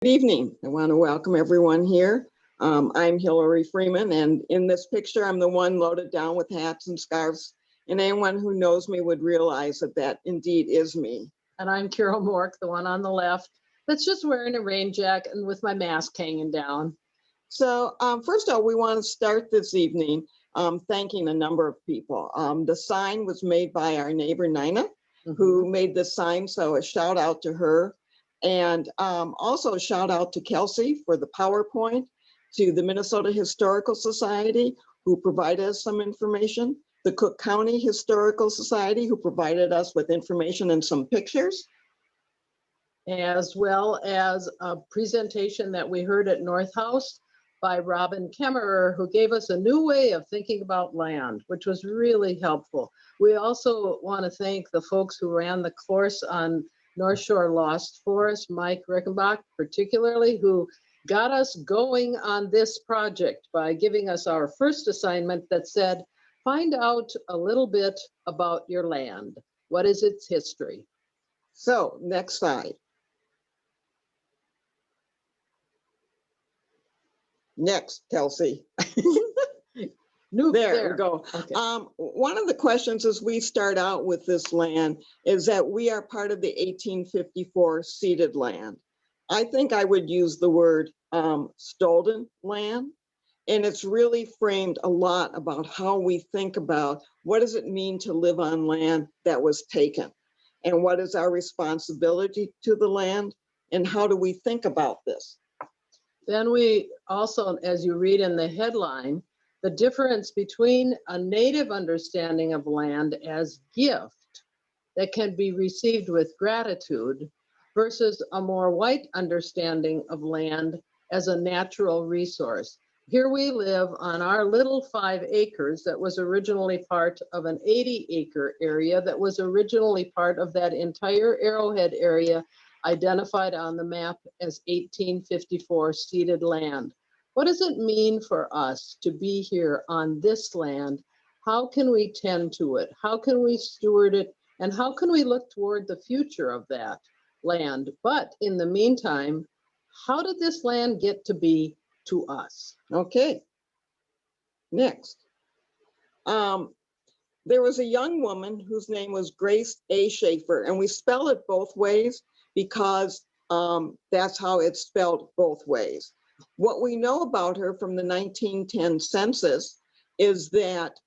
Good evening. I want to welcome everyone here. I'm Hillary Freeman, and in this picture, I'm the one loaded down with hats and scarves. And anyone who knows me would realize that that indeed is me. And I'm Carol Mork, the one on the left, that's just wearing a rain jacket and with my mask hanging down. So first of all, we want to start this evening thanking a number of people. The sign was made by our neighbor, Nina, who made the sign, so a shout out to her. And also a shout out to Kelsey for the PowerPoint, to the Minnesota Historical Society, who provided us some information, the Cook County Historical Society, who provided us with information and some pictures. As well as a presentation that we heard at North House by Robin Kemmerer, who gave us a new way of thinking about land, which was really helpful. We also want to thank the folks who ran the course on North Shore Lost Forest, Mike Rickenbach particularly, who got us going on this project by giving us our first assignment that said, find out a little bit about your land. What is its history? So next slide. Next, Kelsey. There we go. Okay. One of the questions as we start out with this land is that we are part of the 1854 ceded land. I think I would use the word stolen land. And it's really framed a lot about how we think about what does it mean to live on land that was taken? And what is our responsibility to the land? And how do we think about this? Then we also, as you read in the headline, the difference between a native understanding of land as gift that can be received with gratitude versus a more white understanding of land as a natural resource. Here we live on our little 5 acres that was originally part of an 80-acre area that was originally part of that entire Arrowhead area identified on the map as 1854 ceded land. What does it mean for us to be here on this land? How can we tend to it? How can we steward it? And how can we look toward the future of that land? But in the meantime, how did this land get to be to us? Okay, next. There was a young woman whose name was Grace A. Schaefer, and we spell it both ways because that's how it's spelled both ways. What we know about her from the 1910 census is that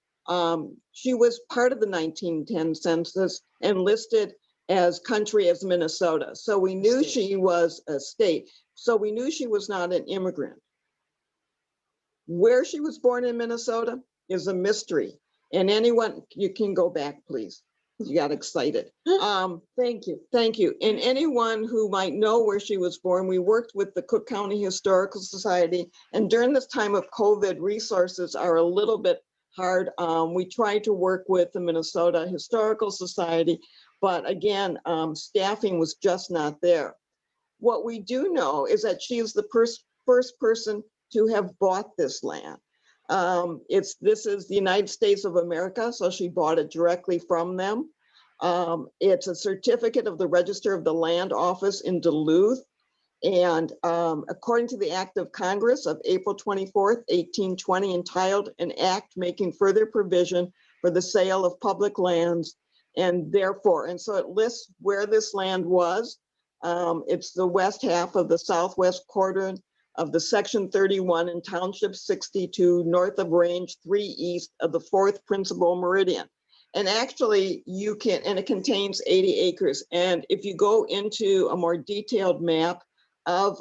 she was part of the 1910 census and listed as country as Minnesota. So we knew she was a state. So we knew she was not an immigrant. Where she was born in Minnesota is a mystery. And anyone, you can go back, please. You got excited. Thank you. Thank you. And anyone who might know where she was born, we worked with the Cook County Historical Society. And during this time of COVID, resources are a little bit hard. We tried to work with the Minnesota Historical Society, but again, staffing was just not there. What we do know is that she is the first person to have bought this land. This is the United States of America, so she bought it directly from them. It's a certificate of the Register of the Land Office in Duluth. And according to the Act of Congress of April 24th, 1820, entitled an act making further provision for the sale of public lands, and therefore, and so it lists where this land was. It's the west half of the southwest quarter of the Section 31 in Township 62, north of Range 3 east of the 4th principal meridian. And actually you can, and it contains 80 acres. And if you go into a more detailed map of,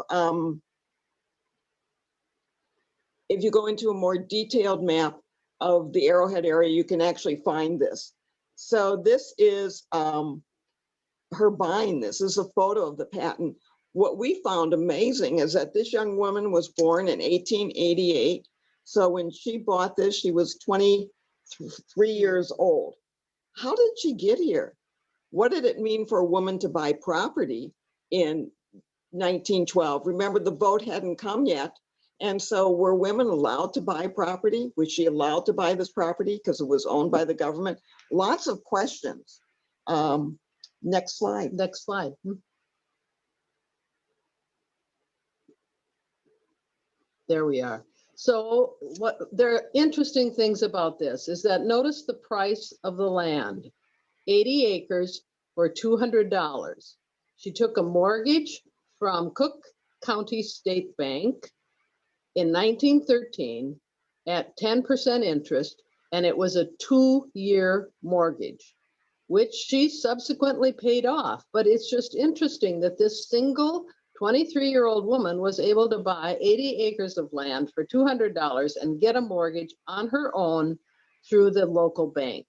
if you go into a more detailed map of the Arrowhead area, you can actually find this. So this is her buying this. This is a photo of the patent. What we found amazing is that this young woman was born in 1888. So when she bought this, she was 23 years old. How did she get here? What did it mean for a woman to buy property in 1912? Remember, the vote hadn't come yet. And so were women allowed to buy property? Was she allowed to buy this property because it was owned by the government? Lots of questions. Next slide. Next slide. There we are. So what there are interesting things about this is that notice the price of the land, 80 acres for $200. She took a mortgage from Cook County State Bank in 1913 at 10% interest, and it was a 2-year mortgage, which she subsequently paid off. But it's just interesting that this single 23-year-old woman was able to buy 80 acres of land for $200 and get a mortgage on her own through the local bank.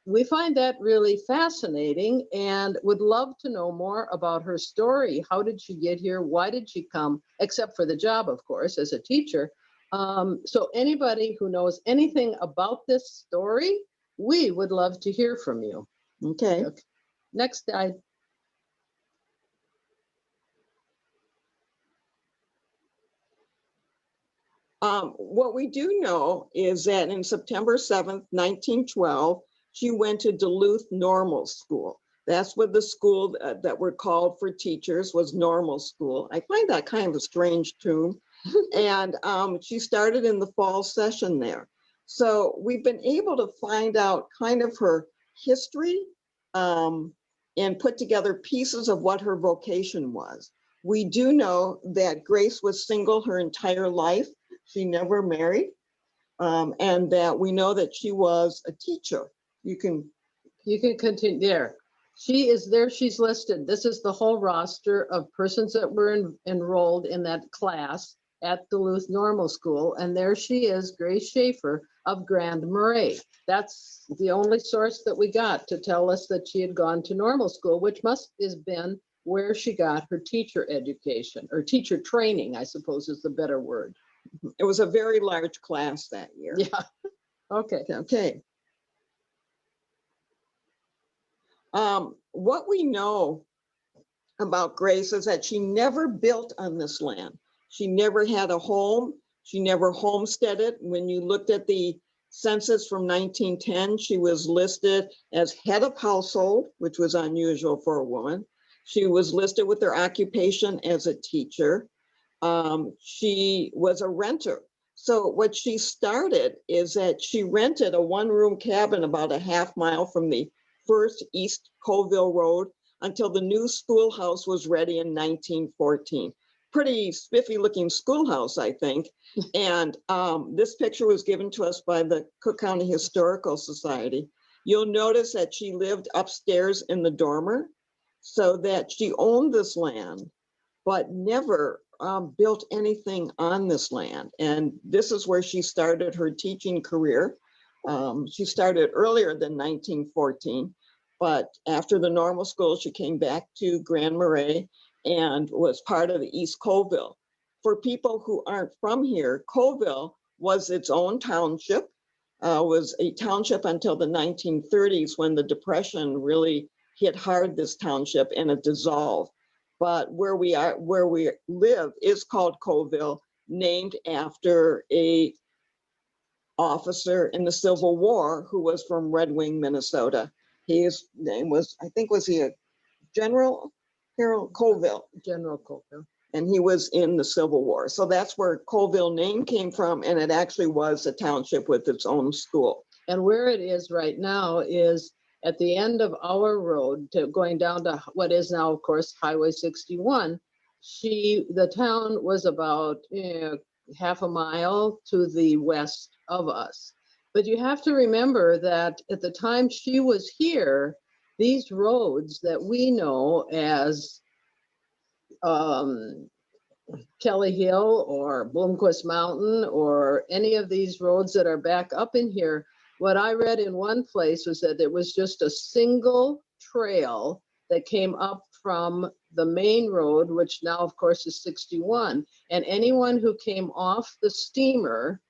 We find that really fascinating and would love to know more about her story. How did she get here? Why did she come? Except for the job, of course, as a teacher. So anybody who knows anything about this story, we would love to hear from you. Okay. Next slide. What we do know is that in September 7th, 1912, she went to Duluth Normal School. That's what the school that were called for teachers was Normal School. I find that kind of a strange term. And she started in the fall session there. So we've been able to find out kind of her history and put together pieces of what her vocation was. We do know that Grace was single her entire life. She never married, and that we know that she was a teacher. You can continue there. She is there. She's listed. This is the whole roster of persons that were enrolled in that class at Duluth Normal School. And there she is, Grace Schaefer of Grand Marais. That's the only source that we got to tell us that she had gone to normal school, which must have been where she got her teacher education, or teacher training, I suppose is the better word. It was a very large class that year. Yeah. Okay. Okay. What we know about Grace is that she never built on this land. She never had a home. She never homesteaded. When you looked at the census from 1910, she was listed as head of household, which was unusual for a woman. She was listed with her occupation as a teacher. She was a renter. So what she started is that she rented a one-room cabin about a half mile from the first East Colville Road until the new schoolhouse was ready in 1914. Pretty spiffy looking schoolhouse, I think. And this picture was given to us by the Cook County Historical Society. You'll notice that she lived upstairs in the dormer, so that she owned this land, but never built anything on this land. And this is where she started her teaching career. She started earlier than 1914, but after the normal school, she came back to Grand Marais and was part of the East Colville. For people who aren't from here, Colville was its own township, was a township until the 1930s when the Depression really hit hard this township and it dissolved. But where we live is called Colville, named after a officer in the Civil War who was from Red Wing, Minnesota. His name was, I think, was he a General Harold Colville? General Colville. And he was in the Civil War. So that's where Colville name came from, and it actually was a township with its own school. And where it is right now is at the end of our road to going down to what is now, of course, Highway 61. The town was about half a mile to the west of us. But you have to remember that at the time she was here, these roads that we know as Kelly Hill or Bloomquist Mountain or any of these roads that are back up in here, what I read in one place was that it was just a single trail that came up from the main road, which now, of course, is 61. And anyone who came off the steamer,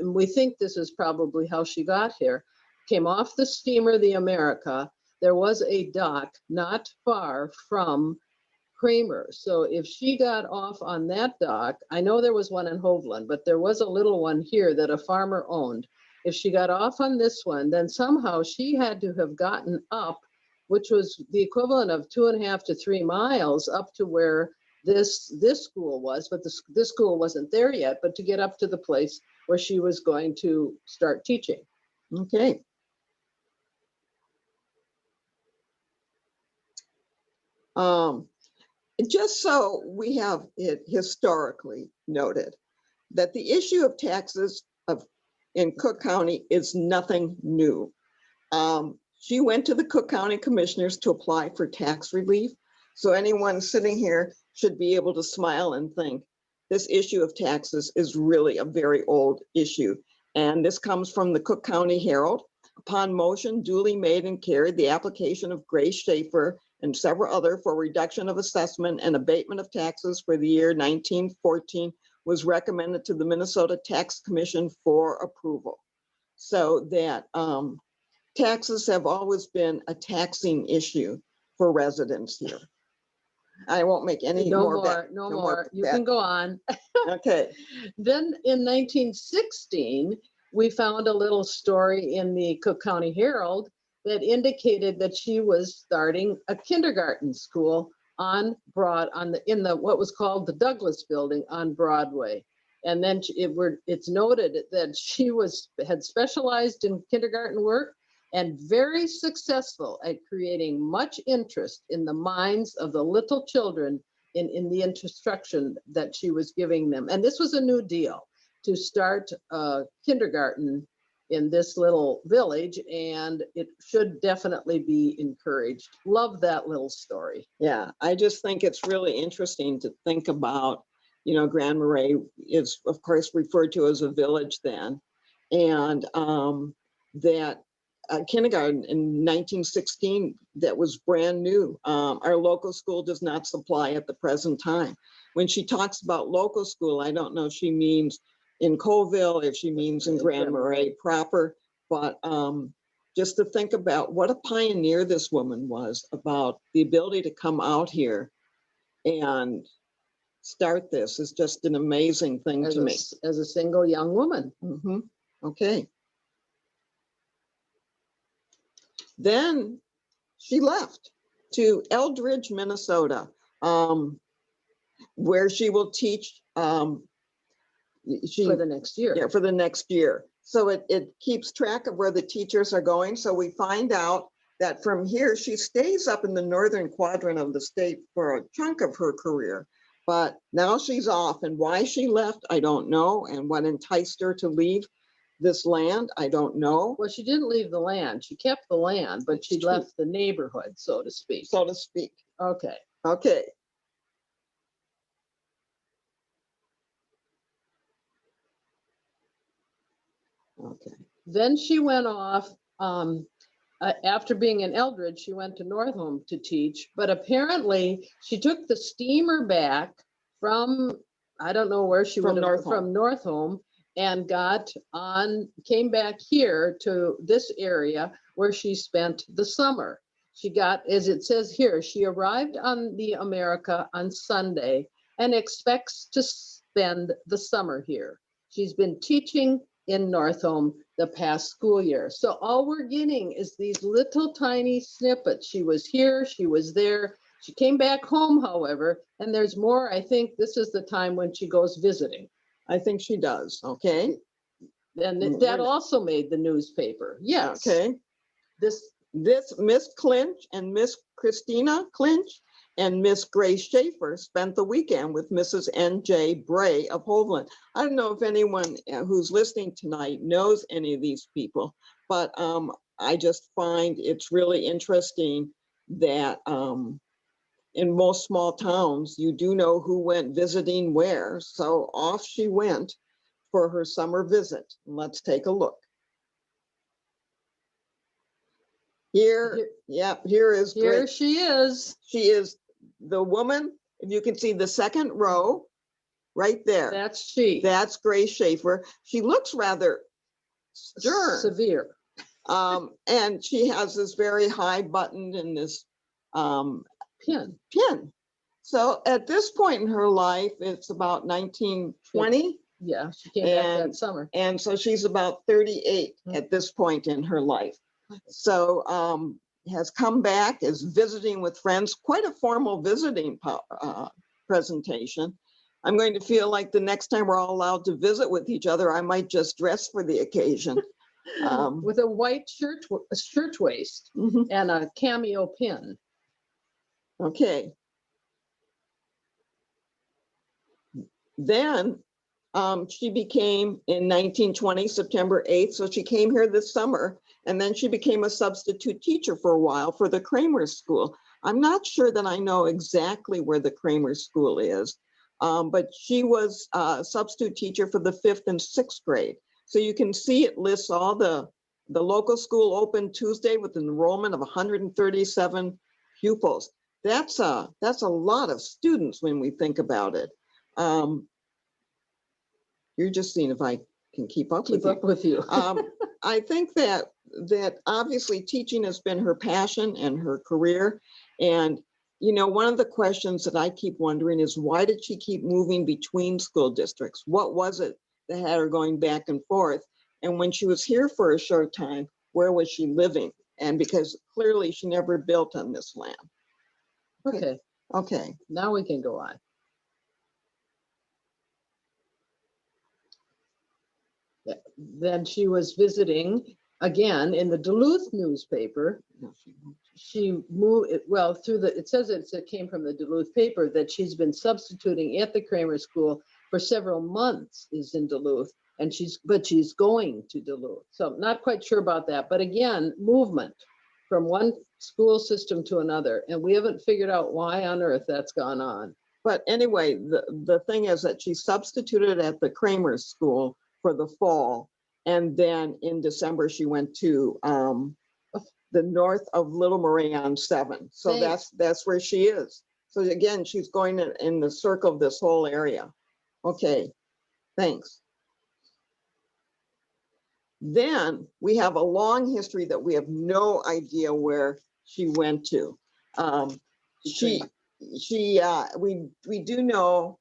we think this is probably how she got here, came off the steamer, the America, there was a dock not far from Kramer. So if she got off on that dock, I know there was one in Hovland, but there was a little one here that a farmer owned. If she got off on this one, then somehow she had to have gotten up, which was the equivalent of 2.5 to 3 miles up to where this school was, but this school wasn't there yet, but to get up to the place where she was going to start teaching. Okay. Just so we have it historically noted that the issue of taxes in Cook County is nothing new. She went to the Cook County Commissioners to apply for tax relief. So anyone sitting here should be able to smile and think this issue of taxes is really a very old issue. And this comes from the Cook County Herald. Upon motion duly made and carried, the application of Grace Schaefer and several other for reduction of assessment and abatement of taxes for the year 1914 was recommended to the Minnesota Tax Commission for approval. So that taxes have always been a taxing issue for residents here. I won't make any No more. more, no more. You can go on. Okay. Then in 1916, we found a little story in the Cook County Herald that indicated that she was starting a kindergarten school in what was called the Douglas Building on Broadway. And then it's noted that she had specialized in kindergarten work and very successful at creating much interest in the minds of the little children in the instruction that she was giving them. And this was a new deal to start a kindergarten in this little village, and it should definitely be encouraged. Love that little story. Yeah, I just think it's really interesting to think about, Grand Marais is of course referred to as a village then, and that kindergarten in 1916 that was brand new. Our local school does not supply at the present time. When she talks about local school, I don't know if she means in Colville, if she means in Grand Marais proper, but just to think about what a pioneer this woman was about the ability to come out here and start this is just an amazing thing to me. As a single young woman. Mm-hmm. Okay. Then she left to Eldridge, Minnesota, where she will teach For the next year. Yeah, for the next year. So it keeps track of where the teachers are going. So we find out that from here, she stays up in the northern quadrant of the state for a chunk of her career. But now she's off, and why she left, I don't know. And what enticed her to leave this land, I don't know. Well, she didn't leave the land. She kept the land, but she left the neighborhood, so to speak. So to speak. Okay. Okay. Okay. Then she went off, after being in Eldridge, she went to Northome to teach, but apparently she took the steamer back from, I don't know where she went, from Northome, and came back here to this area where she spent the summer. She got, as it says here, she arrived on the America on Sunday and expects to spend the summer here. She's been teaching in Northome the past school year. So all we're getting is these little tiny snippets. She was here, she was there. She came back home, however, and there's more. I think this is the time when she goes visiting. I think she does. Okay. And that also made the newspaper. Yes. Okay. This Miss Clinch and Miss Christina Clinch and Miss Grace Schaefer spent the weekend with Mrs. N.J. Bray of Hovland. I don't know if anyone who's listening tonight knows any of these people, but I just find it's really interesting that in most small towns, you do know who went visiting where. So off she went for her summer visit. Let's take a look. Here is Here she is. She is the woman, if you can see the second row right there. That's she. That's Grace Schaefer. She looks rather stern. Severe. And she has this very high buttoned and this pin. So at this point in her life, it's about 1920. Yeah, she came back that summer. And so she's about 38 at this point in her life. So has come back, is visiting with friends, quite a formal visiting presentation. I'm going to feel like the next time we're all allowed to visit with each other, I might just dress for the occasion. With a white shirtwaist Mhm. and a cameo pin. Okay. Then she became in 1920, September 8th. So she came here this summer, and then she became a substitute teacher for a while for the Kramer School. I'm not sure that I know exactly where the Kramer School is, but she was a substitute teacher for the 5th and 6th grade. So you can see it lists all the local school opened Tuesday with an enrollment of 137 pupils. That's a lot of students when we think about it. You're just seeing if I can keep up with Keep up with you. I think that obviously teaching has been her passion and her career. And, you know, one of the questions that I keep wondering is why did she keep moving between school districts? What was it that had her going back and forth? And when she was here for a short time, where was she living? And because clearly she never built on this land. Okay, Okay. now we can go on. Then she was visiting again in the Duluth newspaper. She moved, well, through the, it says it came from the Duluth paper that she's been substituting at the Kramer School for several months is in Duluth, and she's going to Duluth. So not quite sure about that, but again, movement from one school system to another. And we haven't figured out why on earth that's gone on. But anyway, the thing is that she substituted at the Kramer School for the fall. And then in December, she went to the north of Little Marie on 7. So Thanks. that's where she is. So again, she's going in the circle of this whole area. Okay, thanks. Then we have a long history that we have no idea where she went to. We do know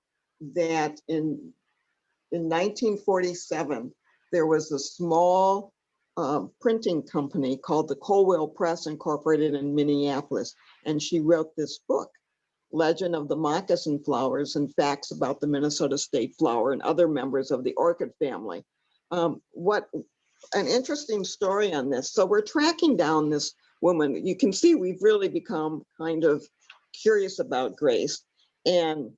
that in 1947, there was a small printing company called the Colwell Press Incorporated in Minneapolis, and she wrote this book, Legend of the Moccasin Flowers and Facts about the Minnesota State Flower and Other Members of the Orchid Family. What an interesting story on this. So we're tracking down this woman. You can see we've really become kind of curious about Grace. And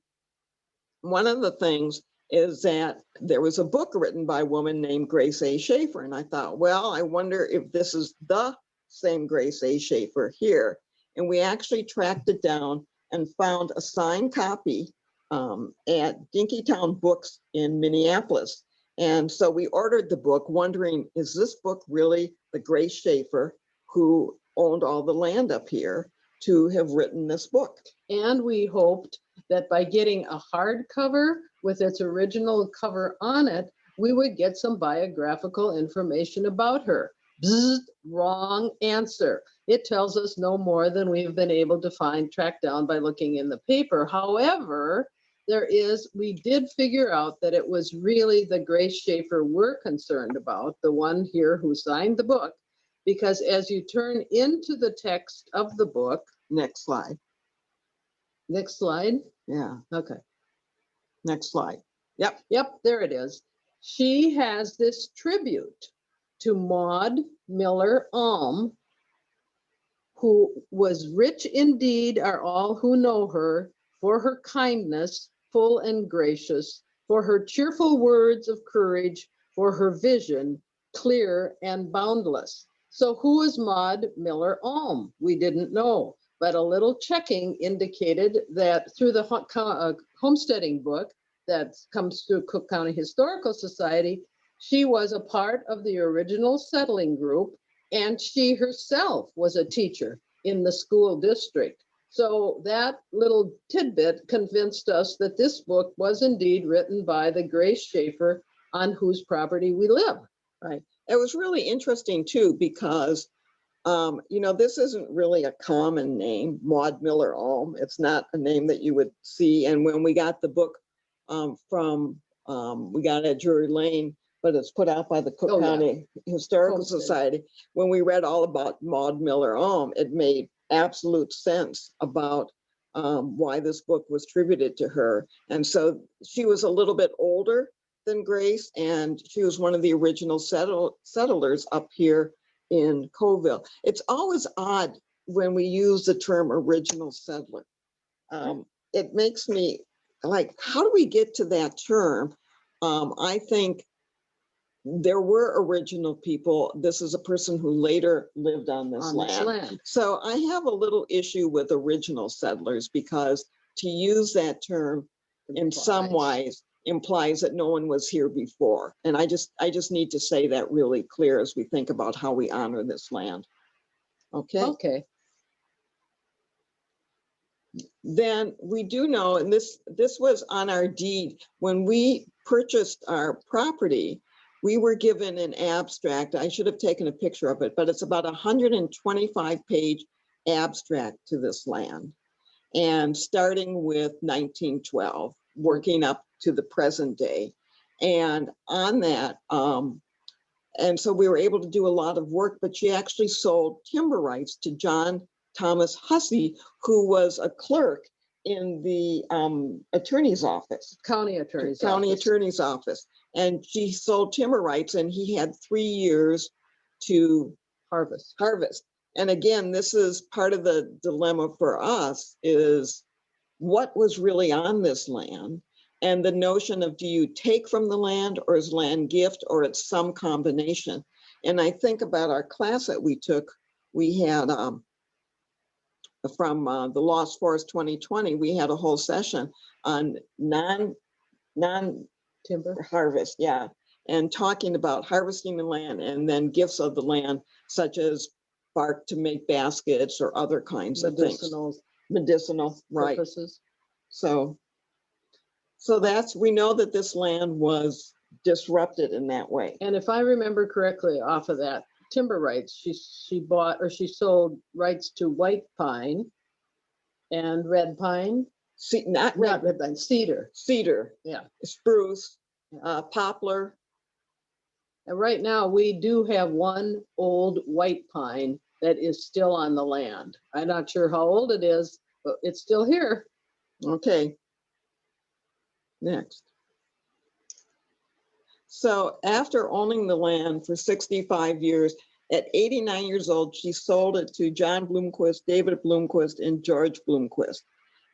one of the things is that there was a book written by a woman named Grace A. Schaefer. And I thought, well, I wonder if this is the same Grace A. Schaefer here. And we actually tracked it down and found a signed copy at Dinkytown Books in Minneapolis. And so we ordered the book wondering, is this book really the Grace Schaefer who owned all the land up here to have written this book? And we hoped that by getting a hardcover with its original cover on it, we would get some biographical information about her. Bzzzt, wrong answer. It tells us no more than we've been able to track down by looking in the paper. However, we did figure out that it was really the Grace Schaefer we're concerned about, the one here who signed the book, because as you turn into the text of the book, Next slide. next slide. Yeah, Okay. next slide. Yep. Yep, there it is. She has this tribute to Maud Miller Alm, who was rich indeed are all who know her, for her kindness, full and gracious, for her cheerful words of courage, for her vision, clear and boundless. So who is Maud Miller Alm? We didn't know, but a little checking indicated that through the homesteading book that comes through Cook County Historical Society, she was a part of the original settling group, and she herself was a teacher in the school district. So that little tidbit convinced us that this book was indeed written by the Grace Schaefer on whose property we live. Right. It was really interesting too, because you know, this isn't really a common name, Maud Miller Alm. It's not a name that you would see. And when we got the book we got it at Drury Lane, but it's put out by the Cook County Historical Society. When we read all about Maud Miller Alm, it made absolute sense about why this book was tributed to her. And so she was a little bit older than Grace, and she was one of the original settlers up here in Coville. It's always odd when we use the term original settler. It makes me like, how do we get to that term? I think there were original people. This is a person who later lived on this land. So I have a little issue with original settlers, because to use that term in some ways implies that no one was here before. And I just need to say that really clear as we think about how we honor this land. Okay. Okay. Then we do know, and this was on our deed, when we purchased our property, we were given an abstract. I should have taken a picture of it, but it's about 125-page abstract to this land. And starting with 1912, working up to the present day. And on that, and so we were able to do a lot of work, but she actually sold timber rights to John Thomas Hussey, who was a clerk in the attorney's office. County attorney's office. And she sold timber rights, and he had 3 years to harvest. And again, this is part of the dilemma for us, is what was really on this land, and the notion of, do you take from the land, or is land gift, or it's some combination? And I think about our class that we took. We had from the Lost Forest 2020, we had a whole session on non-timber harvest, yeah, and talking about harvesting the land and then gifts of the land, such as bark to make baskets or other kinds of things. Medicinal, right. Purposes. So that's, we know that this land was disrupted in that way. And if I remember correctly, off of that timber rights, she bought, or she sold rights to white pine and red pine. Not red pine, cedar. Yeah. Spruce, poplar. And right now we do have one old white pine that is still on the land. I'm not sure how old it is, but it's still here. Okay. Next. So after owning the land for 65 years, at 89 years old, she sold it to John Bloomquist, David Bloomquist, and George Bloomquist.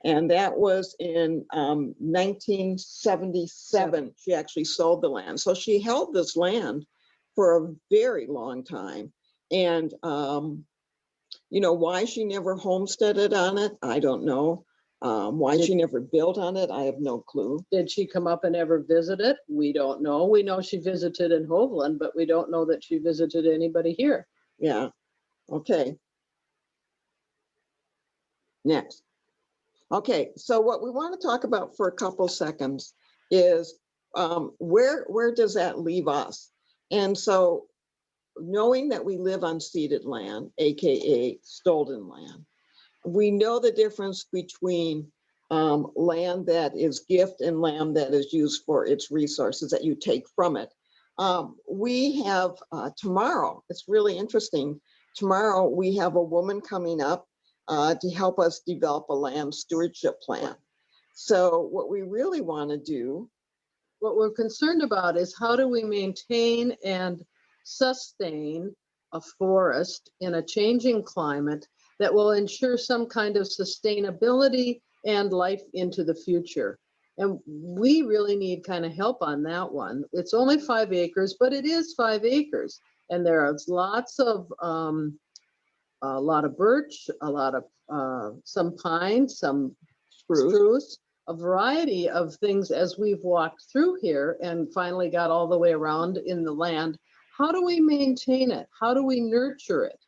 And that was in 1977, she actually sold the land. So she held this land for a very long time. And, you know, why she never homesteaded on it, I don't know. Why she never built on it, I have no clue. Did she come up and ever visit it? We don't know. We know she visited in Hovland, but we don't know that she visited anybody here. Yeah, okay. Next. Okay, so what we want to talk about for a couple seconds is where does that leave us? And so knowing that we live on ceded land, AKA stolen land, we know the difference between land that is gift and land that is used for its resources that you take from it. We have tomorrow, it's really interesting. Tomorrow we have a woman coming up to help us develop a land stewardship plan. So what we really want to do, what we're concerned about, is how do we maintain and sustain a forest in a changing climate that will ensure some kind of sustainability and life into the future. And we really need kind of help on that one. It's only 5 acres, but it is 5 acres. And there are lots of, a lot of birch, a lot of, some pine, some spruce, a variety of things as we've walked through here and finally got all the way around in the land. How do we maintain it? How do we nurture it?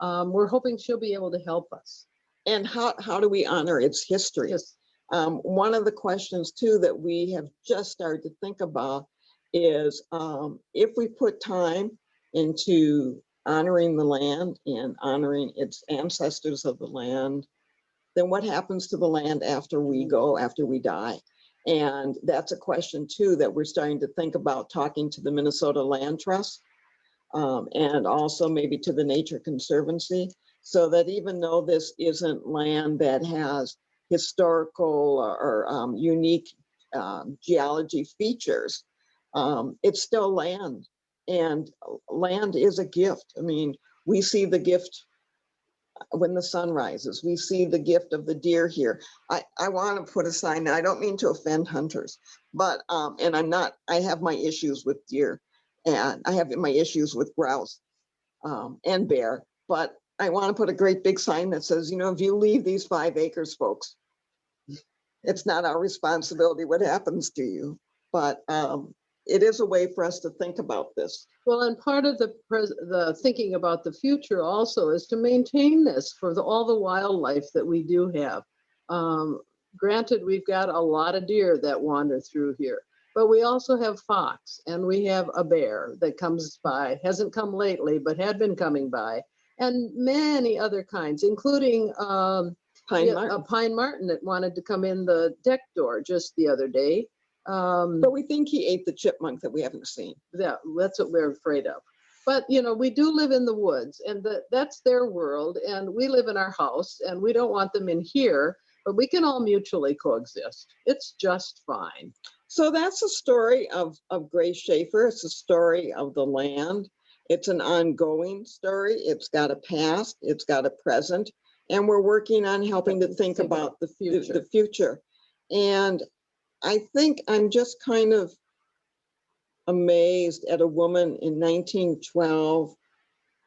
We're hoping she'll be able to help us. And how do we honor its history? Yes. One of the questions too that we have just started to think about is if we put time into honoring the land and honoring its ancestors of the land, then what happens to the land after we go, after we die? And that's a question too that we're starting to think about, talking to the Minnesota Land Trust and also maybe to the Nature Conservancy, so that even though this isn't land that has historical or unique geology features, it's still land, and land is a gift. I mean, we see the gift when the sun rises. We see the gift of the deer here. I want to put a sign. I don't mean to offend hunters, but and I have my issues with deer, and I have my issues with grouse and bear, but I want to put a great big sign that says, you know, if you leave these 5 acres, folks, it's not our responsibility what happens to you. But it is a way for us to think about this. Well, and part of the thinking about the future also is to maintain this for all the wildlife that we do have. Granted, we've got a lot of deer that wander through here, but we also have fox, and we have a bear that comes by, hasn't come lately, but had been coming by, and many other kinds, including Pine a marten. pine marten that wanted to come in the deck door just the other day. But we think he ate the chipmunk that we haven't seen. That's what we're afraid of. But, you know, we do live in the woods, and that's their world, and we live in our house, and we don't want them in here, but we can all mutually coexist. It's just fine. So that's a story of Grace Schaefer. It's a story of the land. It's an ongoing story. It's got a past, it's got a present, and we're working on helping to think about the future. And I think I'm just kind of amazed at a woman in 1912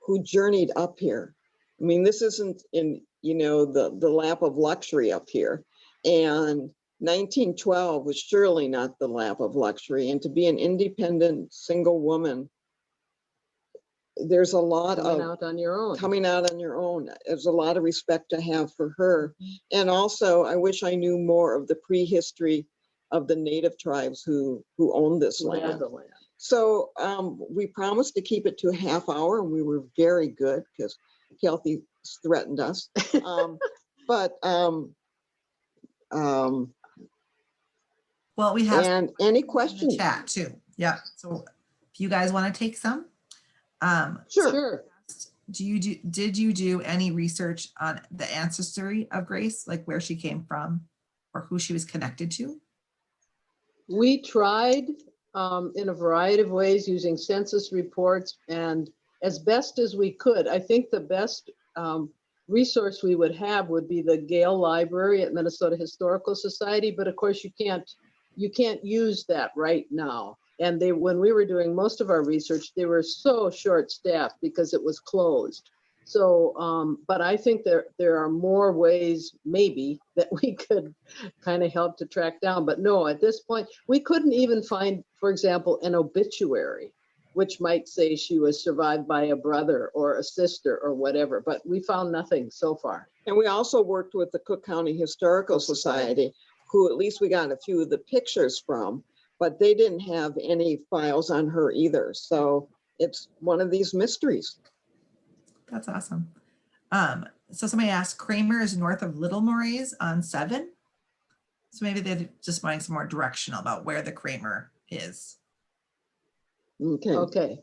who journeyed up here. I mean, this isn't in, you know, the lap of luxury up here. And 1912 was surely not the lap of luxury. And to be an independent single woman, there's a lot Coming of out on your own. coming out on your own. There's a lot of respect to have for her. And also, I wish I knew more of the prehistory of the native tribes who owned this land. The land. So we promised to keep it to a half hour, and we were very good because Kathy threatened us. Well, we have and any in the questions? chat too. Yeah. So if you guys want to take some, Sure. did you do any research on the ancestry of Grace, like where she came from or who she was connected to? We tried in a variety of ways using census reports and as best as we could. I think the best resource we would have would be the Gale Library at Minnesota Historical Society, but of course you can't use that right now. And when we were doing most of our research, they were so short-staffed because it was closed. So, but I think there are more ways maybe that we could kind of help to track down. But no, at this point, we couldn't even find, for example, an obituary, which might say she was survived by a brother or a sister or whatever, but we found nothing so far. And we also worked with the Cook County Historical Society, who at least we got a few of the pictures from, but they didn't have any files on her either. So it's one of these mysteries. That's awesome. So somebody asked, Kramer is north of Little Morays on 7. So maybe they're just wanting some more directional about where the Kramer is. Okay.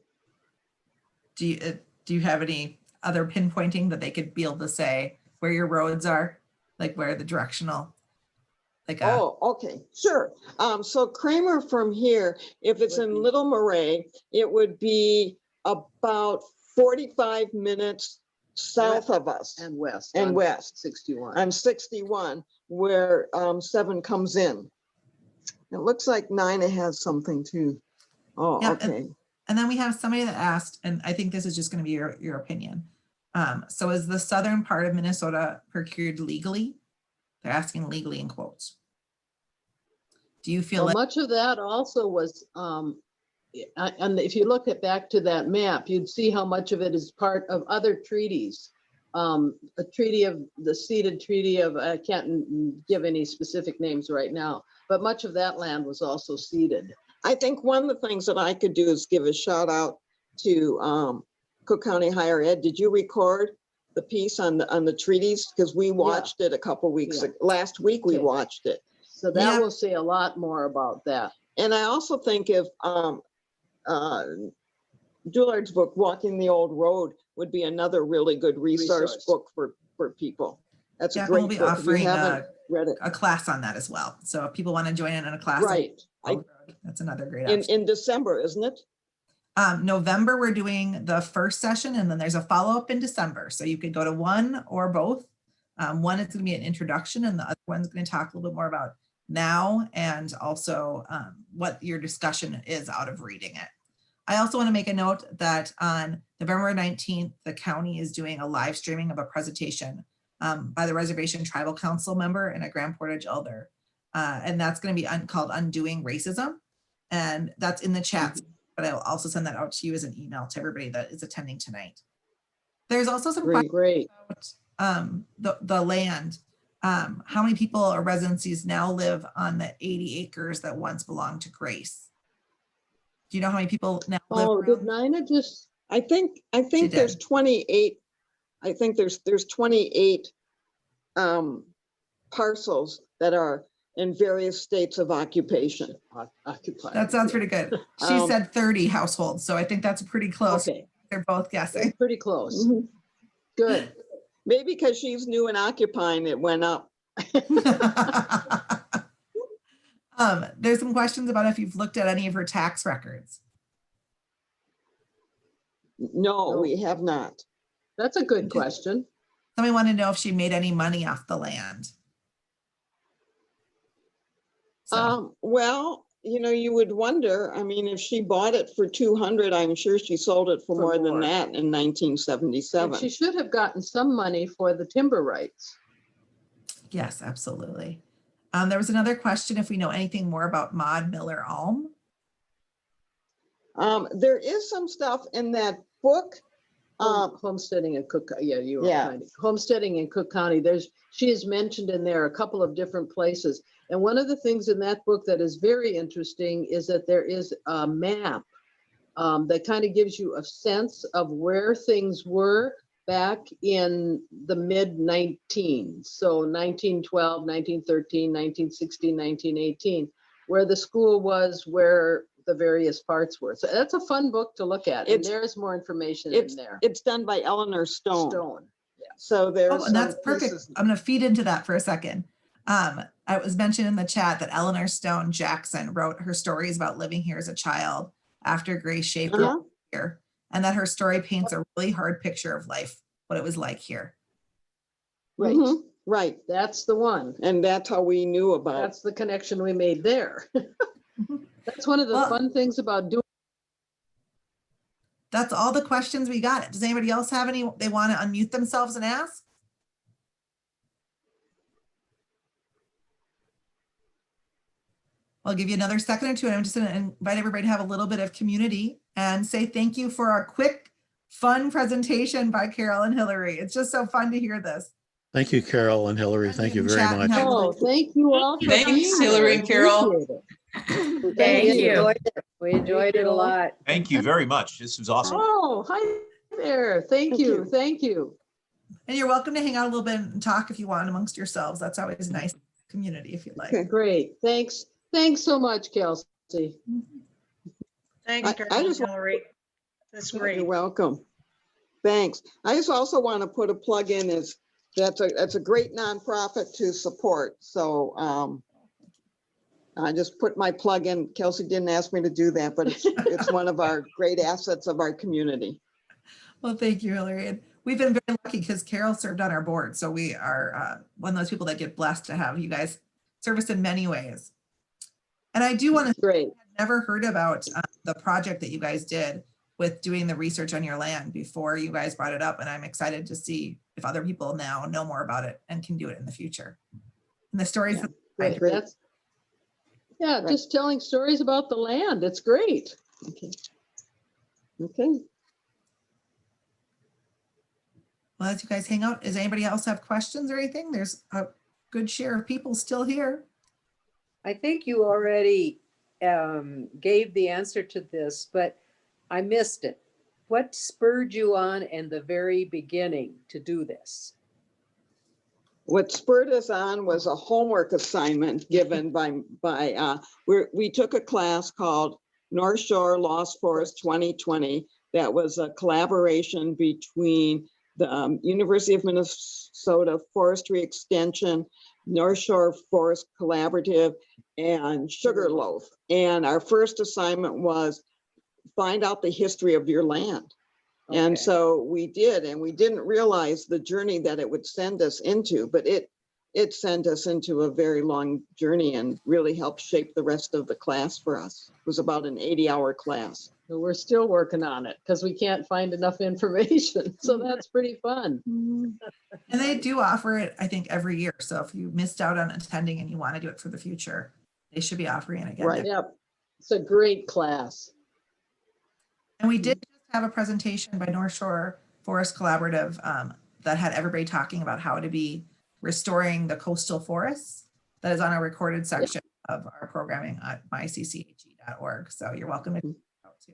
Do you have any other pinpointing that they could be able to say where your roads are, like where the directional, like Oh, okay, sure. So Kramer from here, if it's in Little Moray, it would be about 45 minutes south of us And west. and on west 61. on 61, where 7 comes in. It looks like 9 has something too. Oh, Yeah, okay. and then we have somebody that asked, and I think this is just going to be your opinion. So is the southern part of Minnesota procured legally? They're asking legally in quotes. Do you feel Well, like much of that also was, and if you look back to that map, you'd see how much of it is part of other treaties. A treaty of the ceded treaty of, I can't give any specific names right now, but much of that land was also ceded. I think one of the things that I could do is give a shout out to Cook County Higher Ed. Did you record the piece on the treaties? Because we watched it a couple weeks ago. Last week we watched it. So that will say a lot more about that. And I also think if Doulard's book, Walking the Old Road, would be another really good resource book for people. That's a Yeah, great we'll be book. If you offering haven't read it. a class on that as well. So if people want to join in a class, Right. that's another great In, option. in December, isn't it? November, we're doing the first session and then there's a follow-up in December. So you could go to one or both. One is going to be an introduction and the other one's going to talk a little bit more about now and also what your discussion is out of reading it. I also want to make a note that on November 19th, the county is doing a live streaming of a presentation by the Reservation Tribal Council member and a Grand Portage elder. And that's going to be called Undoing Racism. And that's in the chat, but I'll also send that out to you as an email to everybody that is attending tonight. There's also some questions Great. about the land. How many people or residencies now live on the 80 acres that once belonged to Grace? Do you know how many people now live? Oh, did around? Nina just, I think She there's did. 28. I think there's 28 parcels that are in various states of occupation. occupied? That sounds pretty good. She Um, said 30 households, so I think that's pretty close. Okay, They're both guessing. pretty close. Mhm. Good. Maybe because she's new and occupying, it went up. There's some questions about if you've looked at any of her tax records. No, No. we have not. That's a good question. Somebody wanted to know if she made any money off the land. So, Well, you would wonder, I mean, if she bought it for 200, I'm sure she sold it for For more than more. that in And 1977. she should have gotten some money for the timber rights. yes, absolutely. There was another question if we know anything more about Maud Miller Alm. There is some stuff in that book. Homesteading in Cook, yeah, you were Yeah. kind of, homesteading in Cook County, she is mentioned in there a couple of different places. And one of the things in that book that is very interesting is that there is a map that kind of gives you a sense of where things were back in the mid-19s. So 1912, 1913, 1916, 1918, where the school was, where the various parts were. So that's a fun book to look at. And It's- there's more information in there. It's done by Eleanor Stone. Stone. So there's Oh, and that's some perfect. pieces- I'm going to feed into that for a second. I was mentioned in the chat that Eleanor Stone Jackson wrote her stories about living here as a child after Grace Schaefer Uh-huh. was here, and that her story paints a really hard picture of life, what it was like here. Right. Mhm, Right. That's the one. And that's how we knew about. That's the connection we made there. That's one of the Well- fun things about doing. That's all the questions we got. Does anybody else have any they want to unmute themselves and ask? I'll give you another second or two, and I'm just going to invite everybody to have a little bit of community and say thank you for our quick, fun presentation by Carol and Hillary. It's just so fun to hear this. Thank you, Carol and Hillary. Thank you very Chat and much. have- Oh, thank you all. for Thanks, being here. Hillary and Carol. Appreciate it. Thank you. you. We enjoyed it a you. lot. Thank you very much. This was awesome. Oh, hi there. Thank Thank you. you. Thank you. And you're welcome to hang out a little bit and talk if you want amongst yourselves. That's always nice community if you'd like. Okay. Great. Thanks. Thanks so much, Kelsey. Thanks, I Carol and just- Hillary. That's great. You're welcome. Thanks. I just also want to put a plug in is that's a great nonprofit to support. So I just put my plug in. Kelsey didn't ask me to do that, but it's one of our great assets of our community. Well, thank you, Hillary. And we've been very lucky because Carol served on our board. So we are one of those people that get blessed to have you guys service in many ways. And I do want to Great. never heard about the project that you guys did with doing the research on your land before you guys brought it up. And I'm excited to see if other people now know more about it and can do it in the future. And the stories, Yeah, that- Great. Great. That's, yeah, Right. just telling stories about the land. It's great. Okay. Okay. well, as you guys hang out, does anybody else have questions or anything? There's a good share of people still here. I think you already gave the answer to this, but I missed it. What spurred you on in the very beginning to do this? What spurred us on was a homework assignment given we took a class called North Shore Lost Forest 2020. That was a collaboration between the University of Minnesota Forestry Extension, North Shore Forest Collaborative, and Sugarloaf. And our first assignment was find out the history of your land. And Okay. so we did, and we didn't realize the journey that it would send us into, but it sent us into a very long journey and really helped shape the rest of the class for us. It was about an 80-hour class. So we're still working on it because we can't find enough information. So that's pretty fun. And they do offer it, I think, every year. So if you missed out on attending and you want to do it for the future, they should be offering it again. Right. Yep. It's a great class. And we did just have a presentation by North Shore Forest Collaborative that had everybody talking about how to be restoring the coastal forests. That is on a recorded section of our programming at myccag.org. So you're welcome to check it out too.